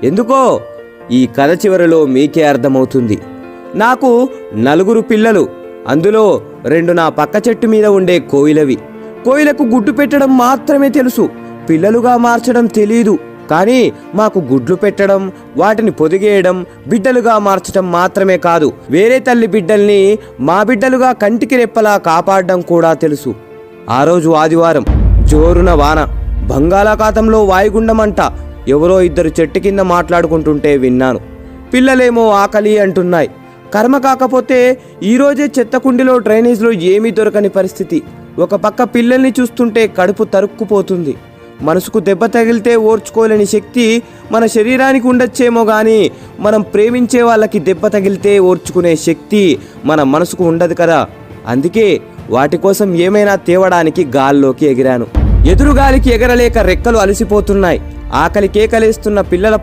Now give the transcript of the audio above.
ఎందుకో ఈ కథ చివరిలో మీకే అర్థమవుతుంది. నాకు 4 పిల్లలు. అందులో 2 నా పక్క చెట్టు మీద ఉండే కోయిలవి. కోయిలకు గుడ్డు పెట్టడం మాత్రమే తెలుసు, పిల్లలుగా మార్చడం తెలీదు. కానీ మాకు గుడ్లు పెట్టడం, వాటిని పొదిగేయడం, బిడ్డలుగా మార్చడం మాత్రమే కాదు, వేరే తల్లి బిడ్డల్ని మా బిడ్డలుగా కంటికి రెప్పలా కాపాడడం కూడా తెలుసు. ఆ రోజు ఆదివారం, జోరున వాన, బంగాళాఖాతంలో వాయుగుండమంట. ఎవరో 2 చెట్టు కింద మాట్లాడుకుంటుంటే విన్నాను. పిల్లలేమో ఆకలి అంటున్నాయి. కర్మ కాకపోతే ఈరోజే చెత్తకుండిలో డ్రైనేజ్లో ఏమీ దొరకని పరిస్థితి. ఒక పక్క పిల్లల్ని చూస్తుంటే కడుపు తరుక్కుపోతుంది. మనసుకు దెబ్బ తగిలితే ఓర్చుకోలేని శక్తి మన శరీరానికి ఉండొచ్చేమో కానీ మనం ప్రేమించే వాళ్ళకి దెబ్బ తగిలితే ఓర్చుకునే శక్తి మన మనసుకు ఉండదు కదా. అందుకే వాటి కోసం ఏమైనా తేవడానికి గాల్లోకి ఎగిరాను. ఎదురుగాలికి ఎగరలేక రెక్కలు అలసిపోతున్నాయి. ఆకలి కేకలేస్తున్న పిల్లల